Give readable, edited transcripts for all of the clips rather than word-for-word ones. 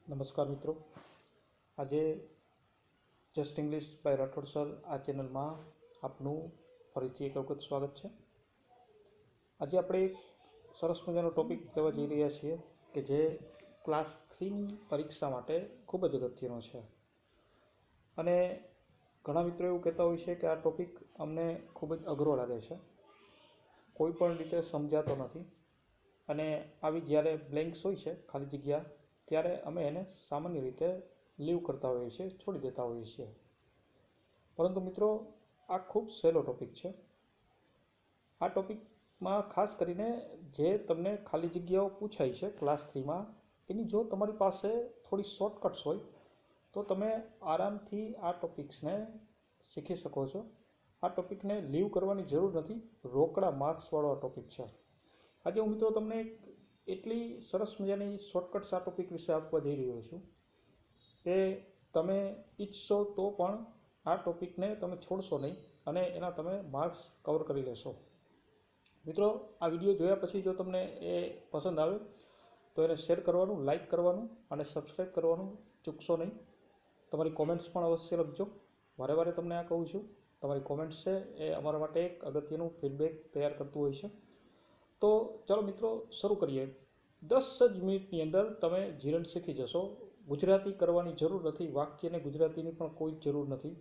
નમસ્કાર મિત્રો, આજે just English by Rathod sir આ ચેનલમાં આપનું ફરીથી એક વખત સ્વાગત છે. આજે આપણે એક સરસ મજાનો ટૉપિક લેવા જઈ રહ્યા છીએ કે જે ક્લાસ 3ની પરીક્ષા માટે ખૂબ જ અગત્યનો છે. અને ઘણા મિત્રો એવું કહેતા હોય છે કે આ ટૉપિક અમને ખૂબ જ અઘરો લાગે છે, કોઈ પણ રીતે સમજાતો નથી, અને આવી જ્યારે બ્લેન્ક્સ હોય છે, ખાલી જગ્યા, ત્યારે અમે એને સામાન્ય રીતે લીવ કરતા હોઈએ છીએ, છોડી દેતા હોઈએ છીએ. પરંતુ મિત્રો, આ ખૂબ સહેલો ટૉપિક છે. આ ટૉપિકમાં ખાસ કરીને જે તમને ખાલી જગ્યાઓ પૂછાય છે ક્લાસ 3માં, એની જો તમારી પાસે થોડી શોર્ટકટ્સ હોય તો તમે આરામથી આ ટૉપિક્સને શીખી શકો છો. આ ટૉપિકને લીવ કરવાની જરૂર નથી, રોકડા માર્ક્સવાળો આ ટૉપિક છે. આજે હું મિત્રો તમને એટલી સરસ મજાની શોર્ટકટ્સ આ ટૉપિક વિશે આપવા જઈ રહ્યો છું કે તમે ઈચ્છશો તો પણ આ ટૉપિકને તમે છોડશો નહીં અને એના તમે માર્ક્સ કવર કરી લેશો. મિત્રો, આ વિડીયો જોયા પછી જો તમને એ પસંદ આવે તો એને શેર કરવાનું, લાઇક કરવાનું અને સબસ્ક્રાઈબ કરવાનું ચૂકશો નહીં. તમારી કોમેન્ટ્સ પણ અવશ્ય લખજો. વારે વારે તમને આ કહું છું, તમારી કોમેન્ટ્સ છે એ અમારા માટે એક અગત્યનું ફીડબેક તૈયાર કરતું હોય છે. તો ચાલો મિત્રો, શરૂ કરીએ. 10 જ મિનિટની અંદર તમે જીરન શીખી જશો. ગુજરાતી કરવાની જરૂર નથી, વાક્યને ગુજરાતીની પણ કોઈ જરૂર નથી.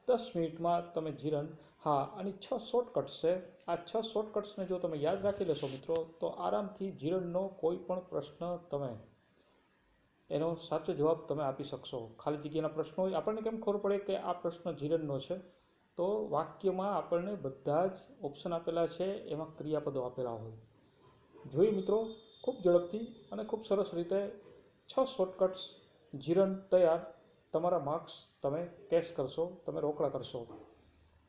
10 મિનિટમાં તમે જીરન. હા, આની 6 શોર્ટકટ્સ છે. આ 6 શોર્ટકટ્સને જો તમે યાદ રાખી લેશો મિત્રો, તો આરામથી જીરનનો કોઈ પણ પ્રશ્ન તમે એનો સાચો જવાબ તમે આપી શકશો. ખાલી જગ્યાના પ્રશ્નો હોય, આપણને કેમ ખબર પડે કે આ પ્રશ્ન જીરનનો છે? તો વાક્યમાં આપણને બધા જ ઓપ્શન આપેલા છે, એમાં ક્રિયાપદો આપેલા હોય. જોઈએ મિત્રો, ખૂબ ઝડપથી અને ખૂબ સરસ રીતે 6 શોર્ટકટ્સ, જીરન તૈયાર. તમારા માર્ક્સ તમે કેશ કરશો, તમે રોકડા કરશો.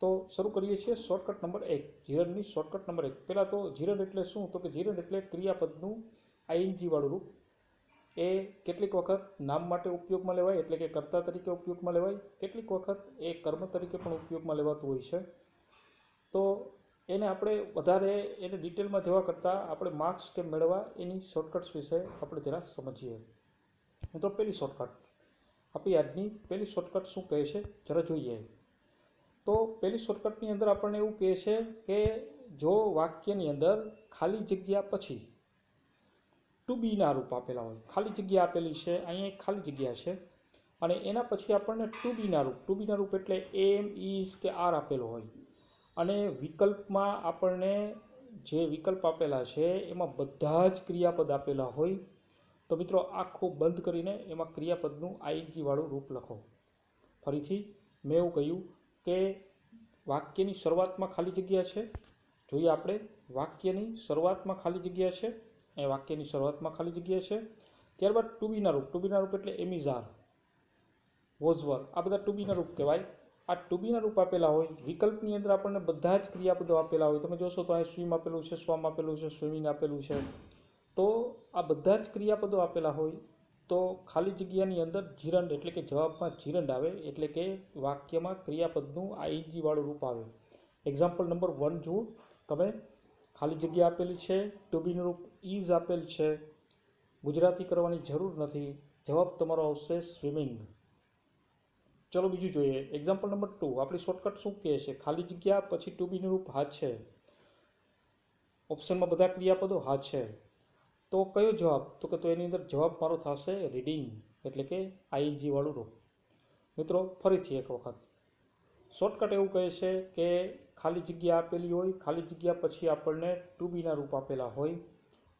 તો શરૂ કરીએ છીએ. શોર્ટકટ નંબર 1, જીરનની શોર્ટકટ નંબર 1. પહેલાં તો જીરન એટલે શું? તો કે જીરન એટલે ક્રિયાપદનું આઈએનજી વાળું રૂપ. એ કેટલીક વખત નામ માટે ઉપયોગમાં લેવાય, એટલે કે કર્તા તરીકે ઉપયોગમાં લેવાય. કેટલીક વખત એ કર્મ તરીકે પણ ઉપયોગમાં લેવાતું હોય છે. તો એને આપણે વધારે એને ડિટેલમાં જવા કરતાં આપણે માર્ક્સ કેમ મેળવવા એની શોર્ટકટ્સ વિશે આપણે જરા સમજીએ. મિત્રો, પહેલી શોર્ટકટ, આપણી આજની પહેલી શોર્ટકટ શું કહે છે જરા જોઈએ. તો પહેલી શોર્ટકટની અંદર આપણને એવું કહે છે કે જો વાક્યની અંદર ખાલી જગ્યા પછી ટુ બીના રૂપ આપેલા હોય, ખાલી જગ્યા આપેલી છે, અહીંયા એક ખાલી જગ્યા છે, અને એના પછી આપણને ટુ બીના રૂપ એટલે એમ, ઇઝ કે આર આપેલો હોય, અને વિકલ્પમાં આપણને જે વિકલ્પ આપેલા છે એમાં બધા જ ક્રિયાપદ આપેલા હોય, તો મિત્રો આખું બંધ કરીને એમાં ક્રિયાપદનું આઈએનજી વાળું રૂપ લખો. ફરીથી મેં એવું કહ્યું કે વાક્યની શરૂઆતમાં ખાલી જગ્યા છે. જોઈએ આપણે, વાક્યની શરૂઆતમાં ખાલી જગ્યા છે, એ વાક્યની શરૂઆતમાં ખાલી જગ્યા છે. ત્યારબાદ ટુ બીના રૂપ એટલે એમિઝાર, વોઝવર, આ બધા ટુ બીના રૂપ કહેવાય. આ ટુ બીના રૂપ આપેલા હોય. વિકલ્પની અંદર આપણને બધા જ ક્રિયાપદો આપેલા હોય. તમે જોશો તો અહીં સ્વિમ આપેલું છે, સ્વમ આપેલું છે, સ્વિમિંગ આપેલું છે. તો આ બધા જ ક્રિયાપદો આપેલા હોય. તો ખાલી જગ્યાની અંદર જીરંડ એટલે કે જવાબમાં જીરંડ આવે, એટલે કે વાક્યમાં ક્રિયાપદનું આઈએનજી વાળું રૂપ આવે. એક્ઝામ્પલ નંબર 1 જુઓ તમે. ખાલી જગ્યા આપેલી છે, ટુ બીનું રૂપ ઇઝ આપેલ છે, ગુજરાતી કરવાની જરૂર નથી, જવાબ તમારો આવશે સ્વિમિંગ. ચલો બીજું જોઈએ. Example number 2. આપણી શોર્ટકટ શું કહે છે? ખાલી જગ્યા પછી ટુ બીનું રૂપ હા છે, ઓપ્શનમાં બધા ક્રિયાપદો હા છે. તો કયો જવાબ? તો કે એની અંદર જવાબ મારો થશે રીડિંગ, એટલે કે આઈએનજી વાળું રૂપ. મિત્રો, ફરીથી એક વખત શોર્ટકટ એવું કહે છે કે ખાલી જગ્યા આપેલી હોય, ખાલી જગ્યા પછી આપણને ટુ બીના રૂપ આપેલા હોય,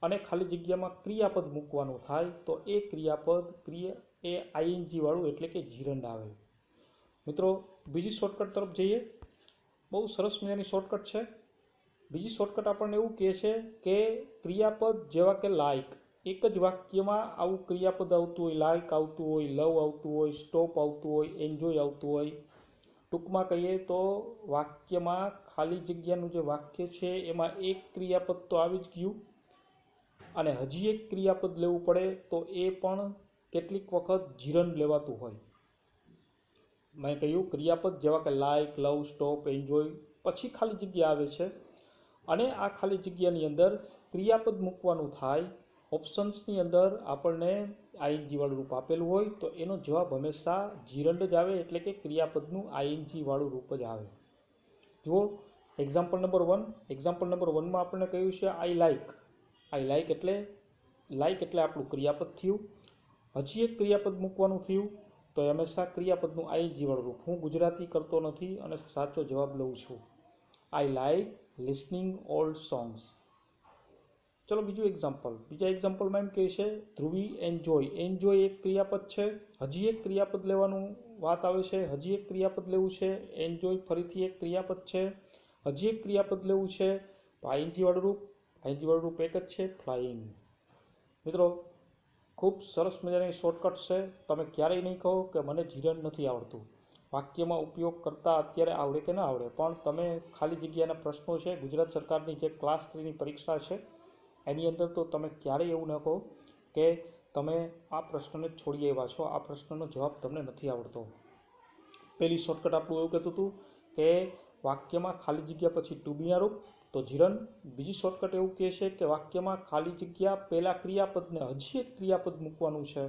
અને ખાલી જગ્યામાં ક્રિયાપદ મૂકવાનું થાય, તો એ ક્રિયાપદ એ આઈએનજી વાળું એટલે કે જીરંડ આવે. મિત્રો, બીજી શોર્ટકટ તરફ જઈએ. બહુ સરસ મજાની શોર્ટકટ છે. બીજી શોર્ટકટ આપણને એવું કહે છે કે ક્રિયાપદ જેવા કે લાઇક, એક જ વાક્યમાં આવું ક્રિયાપદ આવતું હોય, લાઇક આવતું હોય, લવ આવતું હોય, સ્ટોપ આવતું હોય, એન્જોય આવતું હોય. ટૂંકમાં કહીએ તો વાક્યમાં ખાલી જગ્યાનું જે વાક્ય છે એમાં એક ક્રિયાપદ તો આવી જ ગયું, અને હજી એક ક્રિયાપદ લેવું પડે તો એ પણ કેટલીક વખત જીરંડ લેવાતું હોય. મેં કહ્યું ક્રિયાપદ જેવા કે લાઇક, લવ, સ્ટોપ, એન્જોય, પછી ખાલી જગ્યા આવે છે, અને આ ખાલી જગ્યાની અંદર ક્રિયાપદ મૂકવાનું થાય. ઓપ્શન્સની અંદર આપણને આઈએનજી વાળું રૂપ આપેલું હોય તો એનો જવાબ હંમેશા જીરંડ જ આવે, એટલે કે ક્રિયાપદનું આઈએનજી વાળું રૂપ જ આવે. જુઓ એક્ઝામ્પલ નંબર 1. એક્ઝામ્પલ નંબર 1માં આપણને કહ્યું છે આઈ લાઈક. આઈ લાઈક એટલે આપણું ક્રિયાપદ થયું. હજી એક ક્રિયાપદ મૂકવાનું થયું તો એ હંમેશા ક્રિયાપદનું આઈએનજી વાળું રૂપ. હું ગુજરાતી કરતો નથી અને સાચો જવાબ લઉં છું. I like listening old songs. ચલો બીજું એક્ઝામ્પલ. બીજા એક્ઝામ્પલમાં એમ કહે છે ધ્રુવી એન્જોય. એન્જોય એક ક્રિયાપદ છે. હજી એક ક્રિયાપદ લેવાનું વાત આવે છે. હજી એક ક્રિયાપદ લેવું છે. એન્જોય ફરીથી એક ક્રિયાપદ છે. હજી એક ક્રિયાપદ લેવું છે તો આઈએનજી વાળું રૂપ. આઈએનજી વાળું રૂપ એક જ છે, ફ્લાઇંગ. મિત્રો ખૂબ સરસ મજાની શોર્ટકટ છે. તમે ક્યારેય નહીં કહો કે મને જીરંડ નથી આવડતું. વાક્યમાં ઉપયોગ કરતા અત્યારે આવડે કે ના આવડે, પણ તમે ખાલી જગ્યાના પ્રશ્નો છે ગુજરાત સરકારની જે ક્લાસ 3ની પરીક્ષા છે એની અંદર તો તમે ક્યારેય એવું ન કહો કે તમે આ પ્રશ્નને છોડી આવ્યા છો, આ પ્રશ્નનો જવાબ તમને નથી આવડતો. પહેલી શોર્ટકટ આપણું એવું કહેતું હતું કે વાક્યમાં ખાલી જગ્યા પછી ટુ બીના રૂપ તો જીરંડ. બીજી શોર્ટકટ એવું કહે છે કે વાક્યમાં ખાલી જગ્યા પહેલાં ક્રિયાપદને હજી એક ક્રિયાપદ મૂકવાનું છે.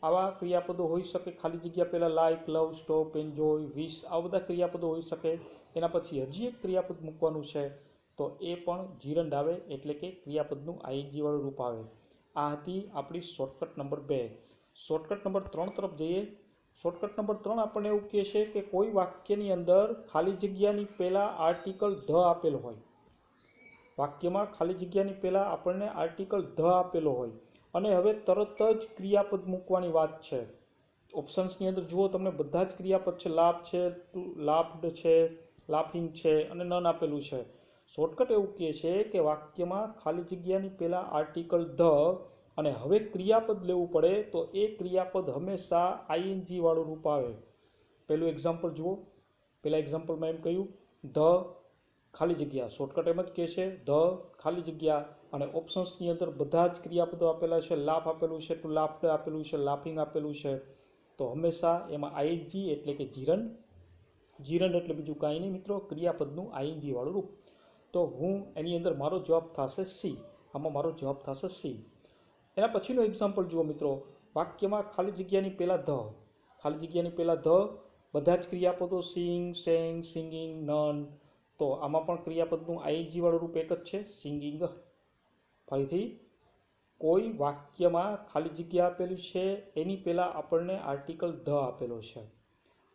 આવા ક્રિયાપદો હોઈ શકે ખાલી જગ્યા પહેલાં લાઇક, લવ, સ્ટોપ, એન્જોય, વિશ, આવા બધા ક્રિયાપદો હોઈ શકે. એના પછી હજી એક ક્રિયાપદ મૂકવાનું છે તો એ પણ જીરંડ આવે, એટલે કે ક્રિયાપદનું આઈએનજી વાળું રૂપ આવે. આ હતી આપણી શોર્ટકટ નંબર 2. શોર્ટકટ નંબર 3 તરફ જઈએ. શોર્ટકટ નંબર 3 આપણને એવું કહે છે કે કોઈ વાક્યની અંદર ખાલી જગ્યાની પહેલાં આર્ટિકલ ધ આપેલો હોય. વાક્યમાં ખાલી જગ્યાની પહેલાં આપણને આર્ટિકલ ધ આપેલો હોય અને હવે તરત જ ક્રિયાપદ મૂકવાની વાત છે. ઓપ્શન્સની અંદર જુઓ તમને બધા જ ક્રિયાપદ છે. લાફ છે, લાફ્ડ છે, લાફિંગ છે અને નન આપેલું છે. શોર્ટકટ એવું કહે છે કે વાક્યમાં ખાલી જગ્યાની પહેલાં આર્ટિકલ ધ અને હવે ક્રિયાપદ લેવું પડે તો એ ક્રિયાપદ હંમેશા આઈએનજી વાળું રૂપ આવે. પહેલું એક્ઝામ્પલ જુઓ. પહેલા એક્ઝામ્પલમાં એમ કહ્યું ધ ખાલી જગ્યા. શોર્ટકટ એમ જ કહે છે ધ ખાલી જગ્યા અને ઓપ્શન્સની અંદર બધા જ ક્રિયાપદો આપેલા છે. લાફ આપેલું છે, ટુ લાફ્ડ આપેલું છે, લાફિંગ આપેલું છે. તો હંમેશા એમાં આઈએનજી એટલે કે જીરંડ. જીરંડ એટલે બીજું કાંઈ નહીં મિત્રો, ક્રિયાપદનું આઈએનજી વાળું રૂપ. તો હું એની અંદર મારો જવાબ થશે સી. આમાં મારો જવાબ થશે સી. એના પછીનો એક્ઝામ્પલ જુઓ મિત્રો. વાક્યમાં ખાલી જગ્યાની પહેલાં ધ. ખાલી જગ્યાની પહેલાં ધ બધા જ ક્રિયાપદો સિંગ, સેંગ, સિંગિંગ, નન. તો આમાં પણ ક્રિયાપદનું આઈએનજી વાળું રૂપ એક જ છે, સિંગિંગ. ફરીથી કોઈ વાક્યમાં ખાલી જગ્યા આપેલી છે એની પહેલાં આપણને આર્ટિકલ ધ આપેલો છે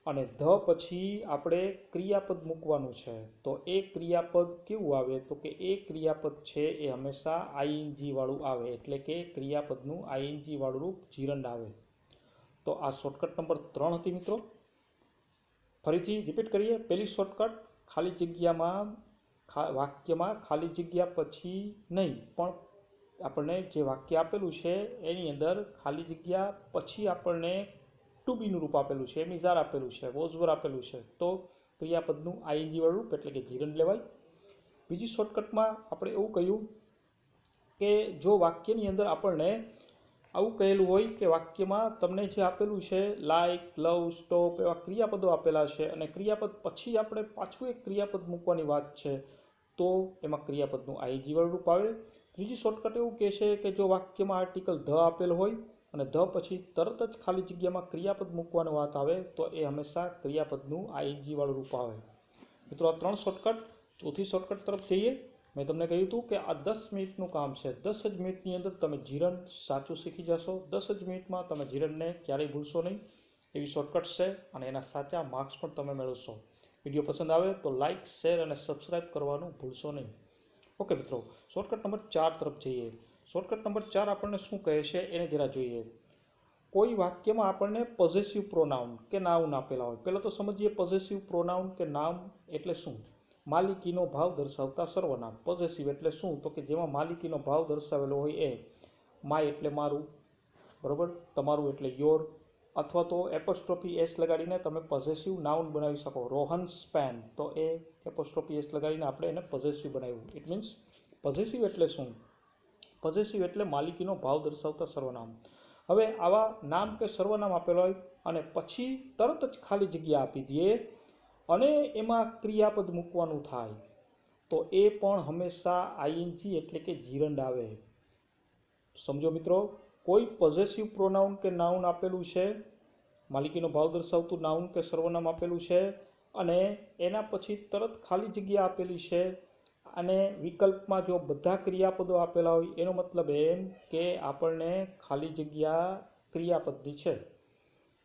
અને ધ પછી આપણે ક્રિયાપદ મૂકવાનું છે. તો એ ક્રિયાપદ કેવું આવે તો કે એ ક્રિયાપદ છે એ હંમેશા આઈએનજી વાળું આવે, એટલે કે ક્રિયાપદનું આઈએનજી વાળું રૂપ જીરંડ આવે. તો આ શોર્ટકટ નંબર 3 હતી મિત્રો. ફરીથી રિપીટ કરીએ. પહેલી શોર્ટકટ ખાલી જગ્યામાં વાક્યમાં ખાલી જગ્યા પછી નહીં, પણ આપણને જે વાક્ય આપેલું છે એની અંદર ખાલી જગ્યા પછી આપણને ટુ બીનું રૂપ આપેલું છે, એમિઝાર આપેલું છે, વોઝવર આપેલું છે તો ક્રિયાપદનું આઈએનજી વાળું રૂપ એટલે કે જીરંડ લેવાય. બીજી શોર્ટકટમાં આપણે એવું કહ્યું કે જો વાક્યની અંદર આપણને આવું કહેલું હોય કે વાક્યમાં તમને જે આપેલું છે લાઇક, લવ, સ્ટોપ એવા ક્રિયાપદો આપેલા છે અને ક્રિયાપદ પછી આપણે પાછું એક ક્રિયાપદ મૂકવાની વાત છે તો એમાં ક્રિયાપદનું આઈએનજી વાળું રૂપ આવે. ત્રીજી શોર્ટકટ એવું કહે છે કે જો વાક્યમાં આર્ટિકલ ધ આપેલ હોય અને ધ પછી તરત જ ખાલી જગ્યામાં ક્રિયાપદ મૂકવાની વાત આવે તો એ હંમેશા ક્રિયાપદનું આઈએનજી વાળું રૂપ આવે. મિત્રો આ 3 શોર્ટકટ. ચોથી શોર્ટકટ તરફ જઈએ. મેં તમને કહ્યું હતું કે આ 10 મિનિટનું કામ છે. 10 જ મિનિટની અંદર તમે જીરંડ સાચું શીખી જશો. 10 જ મિનિટમાં તમે જીરંડને ક્યારેય ભૂલશો નહીં. એવી શોર્ટકટ છે અને એના સાચા માર્ક્સ પણ તમે મેળવશો. વિડીયો પસંદ આવે તો લાઇક, શેર અને સબસ્ક્રાઇબ કરવાનું ભૂલશો નહીં. ઓકે મિત્રો, શોર્ટકટ નંબર 4 તરફ જઈએ. શોર્ટકટ નંબર 4 આપણને શું કહે છે એને જરા જોઈએ. કોઈ વાક્યમાં આપણને પોઝેસિવ પ્રોનાઉન કે નાઉન આપેલા હોય. પહેલાં તો સમજીએ પોઝેસિવ પ્રોનાઉન કે નામ એટલે શું. માલિકીનો ભાવ દર્શાવતા સર્વનામ. પોઝેસિવ એટલે શું તો કે જેમાં માલિકીનો ભાવ દર્શાવેલો હોય એ. માય એટલે મારું, બરાબર, તમારું એટલે યોર, અથવા તો એપોસ્ટ્રોફી એસ લગાડીને તમે પોઝેસિવ નાઉન બનાવી શકો. રોહન્સ પેન, તો એ એપોસ્ટ્રોફી એસ લગાડીને આપણે એને પોઝેસિવ બનાવ્યું. ઇટ મીન્સ પોઝેસિવ એટલે શું? પોઝેસિવ એટલે માલિકીનો ભાવ દર્શાવતા સર્વનામ. હવે આવા નામ કે સર્વનામ આપેલો હોય અને પછી તરત જ ખાલી જગ્યા આપી દઈએ અને એમાં ક્રિયાપદ મૂકવાનું થાય તો એ પણ હંમેશા આઈએનજી એટલે કે જીરંડ આવે. સમજો મિત્રો. કોઈ પોઝેસિવ પ્રોનાઉન કે નાઉન આપેલું છે, માલિકીનો ભાવ દર્શાવતું નાઉન કે સર્વનામ આપેલું છે અને એના પછી તરત ખાલી જગ્યા આપેલી છે અને વિકલ્પમાં જો બધા ક્રિયાપદો આપેલા હોય એનો મતલબ એમ કે આપણને ખાલી જગ્યા ક્રિયાપદની છે,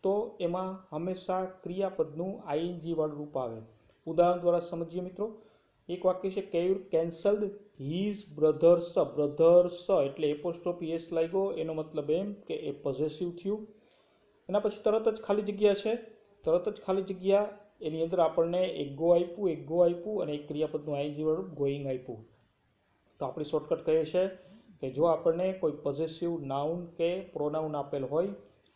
તો એમાં હંમેશા ક્રિયાપદનું આઈએનજી વાળું રૂપ આવે. ઉદાહરણ દ્વારા સમજીએ મિત્રો. એક વાક્ય છે Keyur cancelled his brothers. Brothers એટલે એપોસ્ટ્રોફી એસ લાગ્યો, એનો મતલબ એમ કે એ પોઝેસિવ થયું. એના પછી તરત જ ખાલી જગ્યા છે, તરત જ ખાલી જગ્યા એની અંદર આપણને એક ગો આપ્યું અને એક ક્રિયાપદનું આઈએનજી વાળું ગોઈંગ આપ્યું. તો આપણી શોર્ટકટ કહે છે કે જો આપણને કોઈ પોઝેસિવ નાઉન કે પ્રોનાઉન આપેલ હોય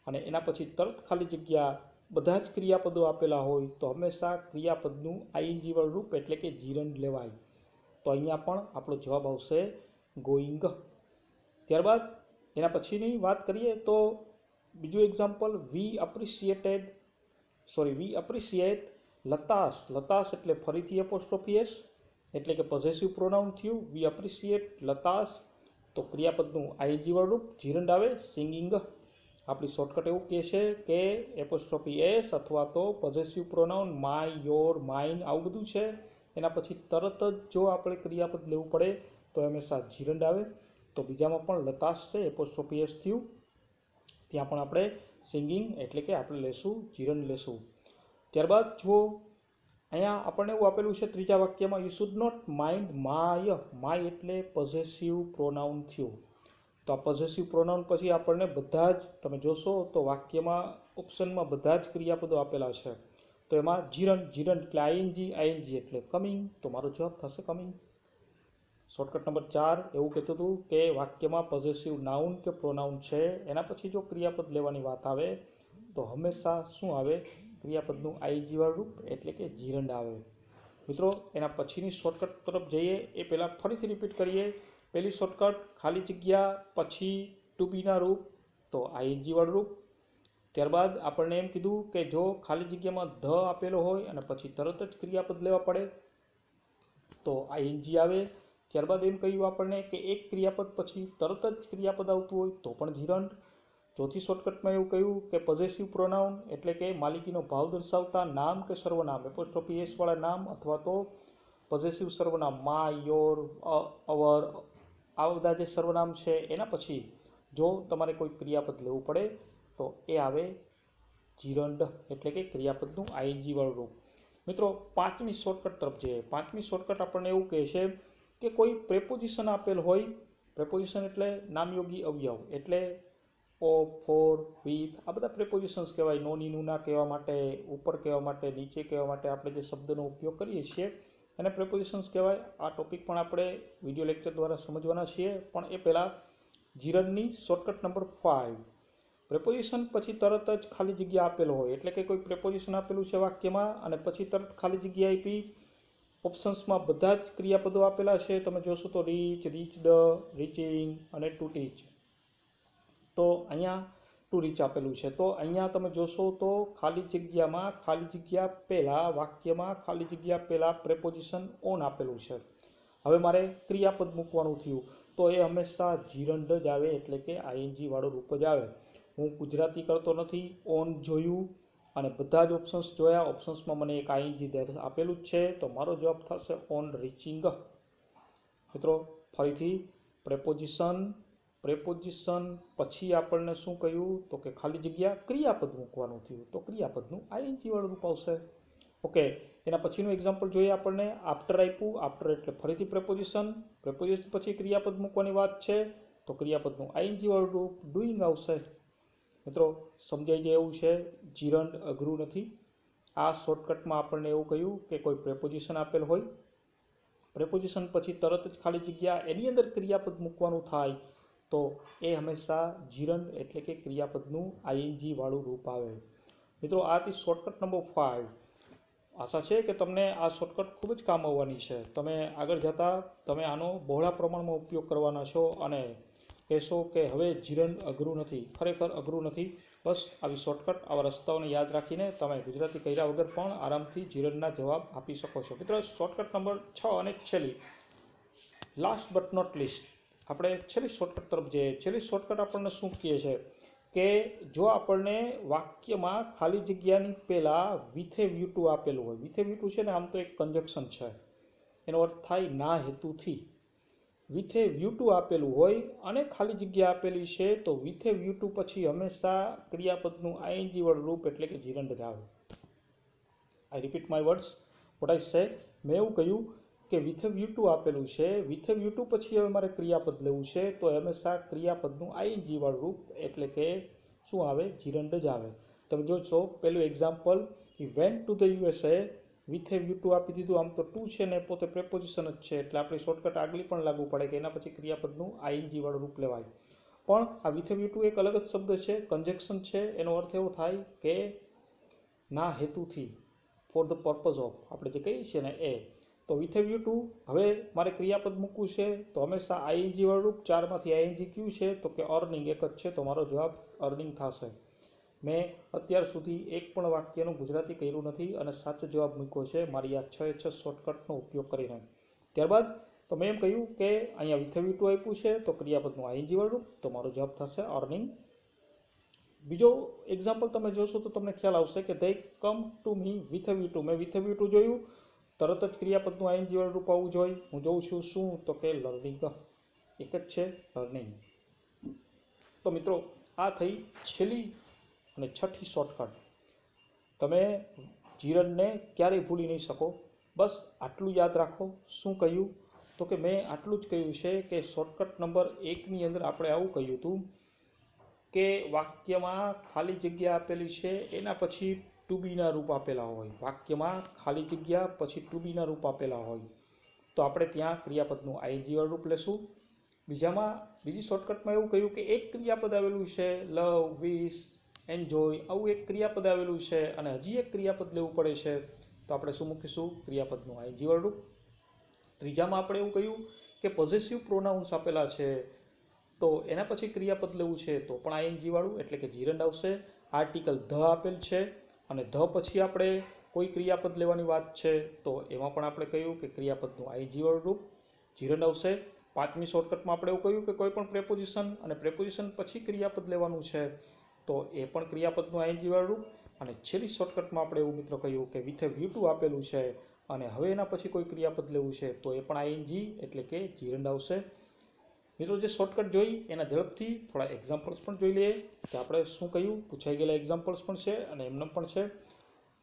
અને એના પછી તરત ખાલી જગ્યા બધા જ ક્રિયાપદો આપેલા હોય તો હંમેશા ક્રિયાપદનું આઈએનજી વાળું રૂપ એટલે કે જીરંડ લેવાય. તો અહીંયા પણ આપણો જવાબ આવશે ગોઈંગ. ત્યારબાદ એના પછીની વાત કરીએ તો બીજું એક્ઝામ્પલ, વી અપ્રિશિએટ લતાશ. લતાશ એટલે ફરીથી એપોસ્ટ્રોફી એસ એટલે કે પોઝેસિવ પ્રોનાઉન થયું. વી અપ્રિશિએટ લતાશ, તો ક્રિયાપદનું આઈએનજી વાળું રૂપ જીરંડ આવે સિંગિંગ. આપણી શોર્ટકટ એવું કહે છે કે એપોસ્ટ્રોફી એસ અથવા તો possessive pronoun my, your, mine આવું બધું છે, એના પછી તરત જ જો આપણે ક્રિયાપદ લેવું પડે તો હંમેશા જીરંડ આવે. તો બીજામાં પણ લતાશ છે, એપોસ્ટ્રોફી એસ થયું, ત્યાં પણ આપણે સિંગિંગ એટલે કે આપણે લેશું જીરંડ લેશું. ત્યારબાદ જો અહીંયા આપણને એવું આપેલું છે ત્રીજા વાક્યમાં, you should not mind my. My એટલે પોઝેસિવ પ્રોનાઉન થયું. તો આ પોઝેસિવ પ્રોનાઉન પછી આપણને બધા જ તમે જોશો તો વાક્યમાં ઓપ્શનમાં બધા જ ક્રિયાપદો આપેલા છે. તો એમાં જીરંડ એટલે આઈએનજી એટલે કમિંગ, તો મારો જવાબ થશે કમિંગ. શોર્ટકટ નંબર 4 એવું કહેતું હતું કે વાક્યમાં પોઝેસિવ નાઉન કે પ્રોનાઉન છે એના પછી જો ક્રિયાપદ લેવાની વાત આવે તો હંમેશા શું આવે, ક્રિયાપદનું આઈએનજી વાળું રૂપ એટલે કે જીરંડ આવે. મિત્રો એના પછીની શોર્ટકટ તરફ જઈએ એ પહેલાં ફરીથી રિપીટ કરીએ. પહેલી શોર્ટકટ, ખાલી જગ્યા પછી ટુ બીના રૂપ તો આઈએનજી વાળું રૂપ. ત્યારબાદ આપણને એમ કીધું કે જો ખાલી જગ્યામાં ધ આપેલો હોય અને પછી તરત જ ક્રિયાપદ લેવા પડે તો આઈએનજી આવે. ત્યારબાદ એમ કહ્યું આપણને કે એક ક્રિયાપદ પછી તરત જ ક્રિયાપદ આવતું હોય તો પણ જીરંડ. ચોથી શોર્ટકટમાં એવું કહ્યું કે પોઝેસિવ પ્રોનાઉન એટલે કે માલિકીનો ભાવ દર્શાવતા નામ કે સર્વનામ, એપોસ્ટ્રોફી એસ વાળા નામ અથવા તો પોઝેસિવ સર્વનામ માય, યોર, અવર આ બધા જે સર્વનામ છે એના પછી જો તમારે કોઈ ક્રિયાપદ લેવું પડે તો એ આવે જીરંડ એટલે કે ક્રિયાપદનું આઈએનજી વાળું રૂપ. મિત્રો પાંચમી શોર્ટકટ તરફ જઈએ. પાંચમી શોર્ટકટ આપણને એવું કહે છે કે કોઈ પ્રેપોઝિશન આપેલ હોય, પ્રેપોઝિશન એટલે નામયોગી અવયવ એટલે ઓફ, ફોર, વિથ આ બધા પ્રેપોઝિશન્સ કહેવાય. નોની, નુના કહેવા માટે, ઉપર કહેવા માટે, નીચે કહેવા માટે આપણે જે શબ્દનો ઉપયોગ કરીએ છીએ એને પ્રેપોઝિશન્સ કહેવાય. આ ટોપિક પણ આપણે વિડીયો લેક્ચર દ્વારા સમજવાના છીએ, પણ એ પહેલાં જીરંડની શોર્ટકટ નંબર 5. પ્રેપોઝિશન પછી તરત જ ખાલી જગ્યા આપેલો હોય એટલે કે કોઈ પ્રેપોઝિશન આપેલું છે વાક્યમાં અને પછી તરત ખાલી જગ્યા આપી. ઓપ્શન્સમાં બધા જ ક્રિયાપદો આપેલા છે, તમે જોશો તો રીચ, રીચડ, રીચિંગ અને ટુ ટીચ. તો અહીંયા ટુ રીચ આપેલું છે, તો અહીંયા તમે જોશો તો ખાલી જગ્યામાં ખાલી જગ્યા પહેલાં વાક્યમાં ખાલી જગ્યા પહેલાં પ્રેપોઝિશન ઓન આપેલું છે. હવે મારે ક્રિયાપદ મૂકવાનું થયું તો એ હંમેશા જીરંડ જ આવે એટલે કે આઈએનજી વાળું રૂપ જ આવે. હું ગુજરાતી કરતો નથી, ઓન જોયું અને બધા જ ઓપ્શન્સ જોયા, ઓપ્શન્સમાં મને એક આઈએનજી આપેલું જ છે, તો મારો જવાબ થશે ઓન રીચિંગ. મિત્રો ફરીથી પ્રેપોઝિશન પછી આપણને શું કહ્યું તો કે ખાલી જગ્યા ક્રિયાપદ મૂકવાનું થયું તો ક્રિયાપદનું આઈએનજી વાળું રૂપ આવશે. ઓકે, એના પછીનું એક્ઝામ્પલ જોઈએ આપણને. આફ્ટર આપ્યું, આફ્ટર એટલે ફરીથી પ્રેપોઝિશન પછી ક્રિયાપદ મૂકવાની વાત છે તો ક્રિયાપદનું આઈએનજી વાળું રૂપ ડુઈંગ આવશે. મિત્રો સમજાઈ જાય એવું છે, જીરંડ અઘરું નથી. આ શોર્ટકટમાં આપણને એવું કહ્યું કે કોઈ પ્રેપોઝિશન આપેલ હોય, પ્રેપોઝિશન પછી તરત જ ખાલી જગ્યા એની અંદર ક્રિયાપદ મૂકવાનું થાય તો એ હંમેશા જીરંડ એટલે કે ક્રિયાપદનું આઈએનજી વાળું રૂપ આવે. મિત્રો આ હતી શોર્ટકટ નંબર 5. આશા છે કે તમને આ શોર્ટકટ ખૂબ જ કામ આવવાની છે. તમે આગળ જતાં તમે આનો બહોળા પ્રમાણમાં ઉપયોગ કરવાના છો અને કહેશો કે હવે જીરંડ અઘરું નથી. ખરેખર અઘરું નથી. બસ આવી શોર્ટકટ, આવા રસ્તાઓને યાદ રાખીને તમે ગુજરાતી કર્યા વગર પણ આરામથી જીરંડના જવાબ આપી શકો છો. મિત્રો શોર્ટકટ નંબર 6 અને છેલ્લી, લાસ્ટ બટ નોટ લીસ્ટ, આપણે છેલ્લી શોર્ટકટ તરફ જઈએ. છેલ્લી શોર્ટકટ આપણને શું કહે છે કે જો આપણને વાક્યમાં ખાલી જગ્યાની પહેલાં વિથ એ વ્યૂ ટુ આપેલું હોય, વિથ એ વ્યૂ ટુ છે ને આમ તો એક કન્જક્શન છે, એનો અર્થ થાય ના હેતુથી. વિથ એ વ્યૂ ટુ આપેલું હોય અને ખાલી જગ્યા આપેલી છે તો વિથ એ વ્યૂ ટુ પછી હંમેશા ક્રિયાપદનું આઈએનજી વાળું રૂપ એટલે કે જીરંડ જ આવે. આઈ repeat my words what I સે. મેં એવું કહ્યું કે વિથ એ વ્યૂ ટુ આપેલું છે, વિથ એ વ્યૂ ટુ પછી હવે મારે ક્રિયાપદ લેવું છે તો હંમેશા ક્રિયાપદનું આઈએનજી વાળું રૂપ એટલે કે શું આવે? જીરંડ જ આવે. તમે જોશો પહેલું example, he went to the USA, with a view two આપી દીધું. આમ તો ટુ છે ને પોતે પ્રેપોઝિશન જ છે એટલે આપણે શોર્ટકટ આગળ પણ લાગુ પડે કે એના પછી ક્રિયાપદનું આઈએનજી વાળું રૂપ લેવાય. પણ આ વિથ એ વ્યૂ ટુ એક અલગ જ શબ્દ છે, કન્જેક્શન છે. એનો અર્થ એવો થાય કે ના હેતુથી, ફોર ધ પર્પઝ ઓફ, આપણે જે કહીએ છીએ ને એ. તો વિથ એ વ્યૂ ટુ હવે મારે ક્રિયાપદ મૂકવું છે તો હંમેશા આઈએનજી વાળું રૂપ. ચારમાંથી આઈએનજી કયું છે તો કે અર્નિંગ એક જ છે, તો મારો જવાબ અર્નિંગ થશે. મેં અત્યાર સુધી એક પણ વાક્યનું ગુજરાતી કર્યું નથી અને સાચો જવાબ મૂક્યો છે મારી આ 6 શોર્ટકટનો ઉપયોગ કરીને. ત્યારબાદ તો મેં એમ કહ્યું કે અહીંયા વિથ એ વ્યૂ ટુ આપ્યું છે તો ક્રિયાપદનું આઈએનજી વાળું, તો મારો જવાબ થશે અર્નિંગ. બીજો એક્ઝામ્પલ તમે જોશો તો તમને ખ્યાલ આવશે કે they come to me with a view to. મેં વિથ એ વ્યૂ ટુ જોયું, તરત જ ક્રિયાપદનું આઈએનજી વાળું રૂપ આવવું જોઈએ. હું જોઉં છું શું તો કે લર્નિંગ, એક જ છે લર્નિંગ. તો મિત્રો આ થઈ છેલ્લી અને છઠ્ઠી શોર્ટકટ. તમે જીરણને ક્યારેય ભૂલી નહીં શકો. બસ આટલું યાદ રાખો. શું કહ્યું તો કે મેં આટલું જ કહ્યું છે કે શોર્ટકટ નંબર 1ની અંદર આપણે આવું કહ્યું હતું કે વાક્યમાં ખાલી જગ્યા આપેલી છે એના પછી ટુ બીના રૂપ આપેલા હોય. વાક્યમાં ખાલી જગ્યા પછી ટુ બીના રૂપ આપેલા હોય તો આપણે ત્યાં ક્રિયાપદનું આઈએનજી વાળું રૂપ લેશું. બીજી શોર્ટકટમાં એવું કહ્યું કે એક ક્રિયાપદ આવેલું છે, લવ, વિશ, એન્જોય, આવું એક ક્રિયાપદ આવેલું છે અને હજી એક ક્રિયાપદ લેવું પડે છે તો આપણે શું મૂકીશું? ક્રિયાપદનું આઈએનજી વાળું રૂપ. ત્રીજામાં આપણે એવું કહ્યું કે પોઝેસિવ પ્રોનાઉન્સ આપેલા છે તો એના પછી ક્રિયાપદ લેવું છે તો પણ આઈએનજી વાળું એટલે કે જીરંડ આવશે. આર્ટિકલ ધ આપેલ છે અને ધ પછી આપણે કોઈ ક્રિયાપદ લેવાની વાત છે તો એમાં પણ આપણે કહ્યું કે ક્રિયાપદનું આઈએનજી વાળું રૂપ જીરંડ આવશે. પાંચમી શોર્ટકટમાં આપણે એવું કહ્યું કે કોઈ પણ પ્રેપોઝિશન અને પ્રેપોઝિશન પછી ક્રિયાપદ લેવાનું છે તો એ પણ ક્રિયાપદનું આઈએનજી વાળું રૂપ. અને છેલ્લી શોર્ટકટમાં આપણે એવું મિત્રો કહ્યું કે વિથ એ વ્યૂ ટુ આપેલું છે અને હવે એના પછી કોઈ ક્રિયાપદ લેવું છે તો એ પણ આઈએનજી એટલે કે જીરંડ આવશે. મિત્રો જે શોર્ટકટ જોઈ એના ઝડપથી થોડા એક્ઝામ્પલ્સ પણ જોઈ લઈએ કે આપણે શું કહ્યું, પૂછાઈ ગયેલા એક્ઝામ્પલ્સ પણ છે અને એમને પણ છે.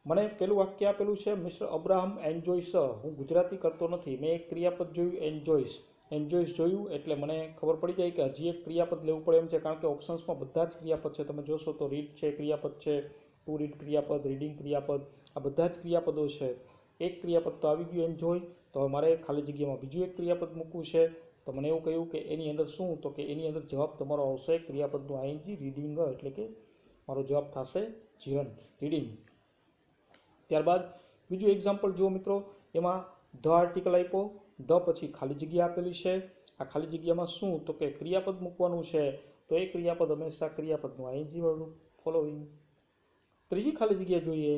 મને પેલું વાક્ય આપેલું છે મિસ્ટર અબ્રાહમ એન્જોયસ. હું ગુજરાતી કરતો નથી, મેં એક ક્રિયાપદ જોયું એન્જોયસ. એન્જોયસ જોયું એટલે મને ખબર પડી જાય કે હજી એક ક્રિયાપદ લેવું પડે એમ છે કારણ કે ઓપ્શન્સમાં બધા જ ક્રિયાપદ છે. તમે જોશો તો રીડ છે ક્રિયાપદ છે, ટુ રીડ ક્રિયાપદ, રીડિંગ ક્રિયાપદ, આ બધા જ ક્રિયાપદો છે. એક ક્રિયાપદ તો આવી ગયું એન્જોય, તો હવે મારે ખાલી જગ્યામાં બીજું એક ક્રિયાપદ મૂકવું છે તો મને એવું કહ્યું કે એની અંદર શું તો કે એની અંદર જવાબ તમારો આવશે ક્રિયાપદનું આઈએનજી રીડિંગ એટલે કે મારો જવાબ થશે જીરંડ, રીડિંગ. ત્યારબાદ બીજું એક્ઝામ્પલ જુઓ મિત્રો, એમાં ધ આર્ટિકલ આપ્યો, ધ પછી ખાલી જગ્યા આપેલી છે. આ ખાલી જગ્યામાં શું તો કે ક્રિયાપદ મૂકવાનું છે તો એ ક્રિયાપદ હંમેશા ક્રિયાપદનું આઈએનજી વાળું ફોલોઈંગ. ત્રીજી ખાલી જગ્યા જોઈએ,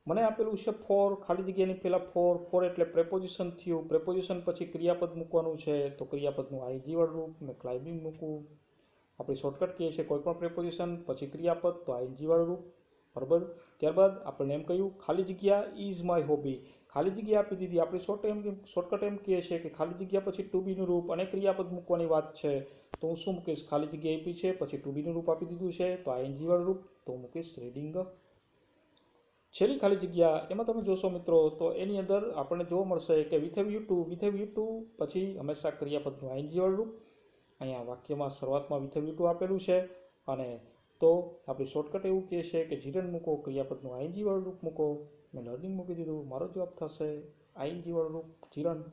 મને આપેલું છે ફોર, ખાલી જગ્યાની પહેલાં ફોર, ફોર એટલે પ્રેપોઝિશન થયું, પ્રેપોઝિશન પછી ક્રિયાપદ મૂકવાનું છે તો ક્રિયાપદનું આઈએનજી વાળું રૂપ. મેં ક્લાઇમ્બિંગ મૂકવું. આપણી શોર્ટકટ કહીએ છીએ કોઈ પણ પ્રેપોઝિશન પછી ક્રિયાપદ તો આઈએનજી વાળું રૂપ, બરાબર. ત્યારબાદ આપણને એમ કહ્યું ખાલી જગ્યા ઇઝ માય હોબી, ખાલી જગ્યા આપી દીધી. આપણી શોર્ટકટ એમ કહે છે કે ખાલી જગ્યા પછી ટુ બીનું રૂપ અને ક્રિયાપદ મૂકવાની વાત છે તો હું શું મૂકીશ? ખાલી જગ્યા આપી છે પછી ટુ બીનું રૂપ આપી દીધું છે તો આઈએનજી વાળું રૂપ, તો હું મૂકીશ રીડિંગ. છેલ્લી ખાલી જગ્યા એમાં તમે જોશો મિત્રો તો એની અંદર આપણને જોવા મળશે કે with a view two, with a view two પછી હંમેશા ક્રિયાપદનું આઈએનજી વાળું રૂપ. અહીંયા વાક્યમાં શરૂઆતમાં વિથ એ વ્યૂ ટુ આપેલું છે અને તો આપણી શોર્ટકટ એવું કહે છે કે જીરંડ મૂકો, ક્રિયાપદનું આઈએનજી વાળું રૂપ મૂકો. મેં લર્નિંગ મૂકી દીધું, મારો જવાબ થશે આઈએનજી વાળું રૂપ જીરંડ.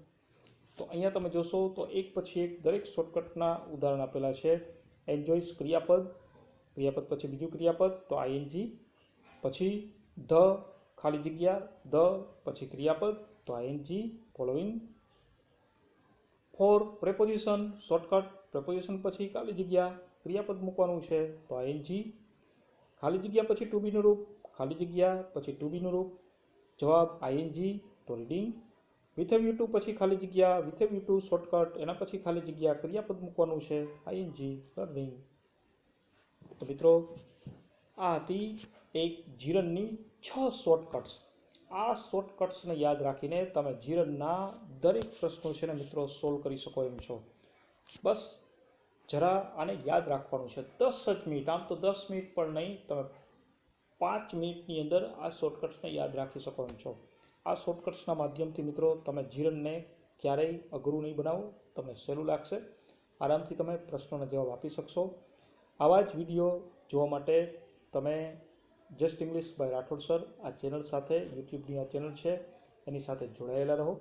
તો અહીંયા તમે જોશો તો એક પછી એક દરેક શોર્ટકટના ઉદાહરણ આપેલા છે. એન્જોયસ ક્રિયાપદ, ક્રિયાપદ પછી બીજું ક્રિયાપદ તો આઈએનજી, પછી ધ ખાલી જગ્યા, ધ પછી ક્રિયાપદ તો ING following. For preposition, shortcut preposition પછી ખાલી જગ્યા ક્રિયાપદ મૂકવાનું છે તો આઈએનજી, ખાલી જગ્યા પછી ટુ બીનું રૂપ, ખાલી જગ્યા પછી ટુ બીનું રૂપ, જવાબ આઈએનજી તો રીડિંગ. વિથ એવ યુ ટુ પછી ખાલી જગ્યા, વિથ એવ યુ ટુ શોર્ટકટ, એના પછી ખાલી જગ્યા, ક્રિયાપદ મૂકવાનું છે, આઈએનજી લર્નિંગ. તો મિત્રો આ હતી એક જીરનની 6 શોર્ટકટ્સ. આ શોર્ટકટ્સને યાદ રાખીને તમે જીરનના દરેક પ્રશ્નો છે ને મિત્રો સોલ્વ કરી શકો એમ છો. બસ જરા આને યાદ રાખવાનું છે. 10 જ મિનિટ, આમ તો 10 મિનિટ પણ નહીં, તમે 5 મિનિટની અંદર આ શોર્ટકટ્સને યાદ રાખી શકો એમ છો. આ શોર્ટકટ્સના માધ્યમથી મિત્રો તમે જીરનને ક્યારેય અઘરું નહીં બનાવો, તમને સહેલું લાગશે. આરામથી તમે પ્રશ્નોના જવાબ આપી શકશો. આવા જ વિડીયો જોવા માટે તમે just English by Rathod sir આ ચેનલ સાથે, યુટ્યુબની આ ચેનલ છે એની સાથે જોડાયેલા રહો.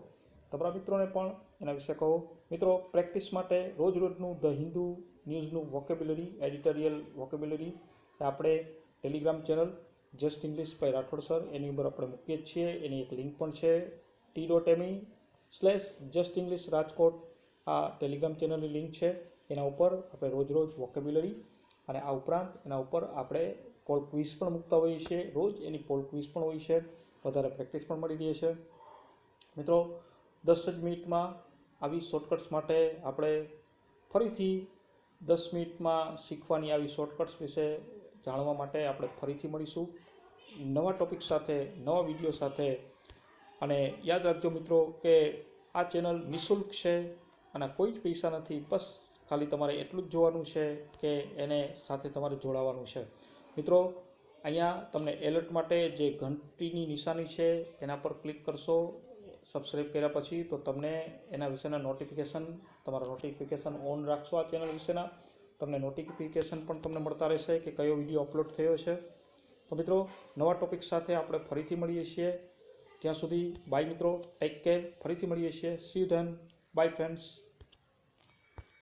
તમારા મિત્રોને પણ એના વિશે કહો. મિત્રો પ્રેક્ટિસ માટે રોજ રોજનું ધ હિન્દુ ન્યૂઝનું વોકેબ્યુલરી, એડિટોરિયલ વોકેબ્યુલરી આપણે Telegram channel just English by Rathod sir એની ઉપર આપણે મૂકીએ જ છીએ. એની એક લિંક પણ છે t.me/justinglish રાજકોટ. આ ટેલિગ્રામ ચેનલની લિંક છે. એના ઉપર આપણે રોજ રોજ વોકેબ્યુલરી અને આ ઉપરાંત એના ઉપર આપણે પોલ ક્વિઝ પણ મૂકતા હોઈએ છીએ. રોજ એની પોલ ક્વિઝ પણ હોય છે, વધારે પ્રેક્ટિસ પણ મળી રહે છે. મિત્રો 10 જ મિનિટમાં આવી શોર્ટકટ્સ માટે આપણે ફરીથી 10 મિનિટમાં શીખવાની આવી શોર્ટકટ્સ વિશે જાણવા માટે આપણે ફરીથી મળીશું નવા ટોપિક સાથે, નવા વિડીયો સાથે. અને યાદ રાખજો મિત્રો કે આ ચેનલ નિઃશુલ્ક છે અને કોઈ જ પૈસા નથી. બસ ખાલી તમારે એટલું જ જોવાનું છે કે એને સાથે તમારે જોડાવાનું છે. મિત્રો અહીંયા તમને એલર્ટ માટે જે ઘંટીની નિશાની છે એના પર ક્લિક કરશો સબસ્ક્રાઈબ કર્યા પછી, તો તમને એના વિશેના નોટિફિકેશન, તમારા નોટિફિકેશન ઓન રાખશો આ ચેનલ વિશેના, તમને નોટિફિકેશન પણ તમને મળતા રહેશે કે કયો વિડીયો અપલોડ થયો છે. તો મિત્રો નવા ટોપિક સાથે આપણે ફરીથી મળીએ છીએ. ત્યાં સુધી બાય મિત્રો, ટેક કેર. ફરીથી મળીએ છીએ. C you then. By friends.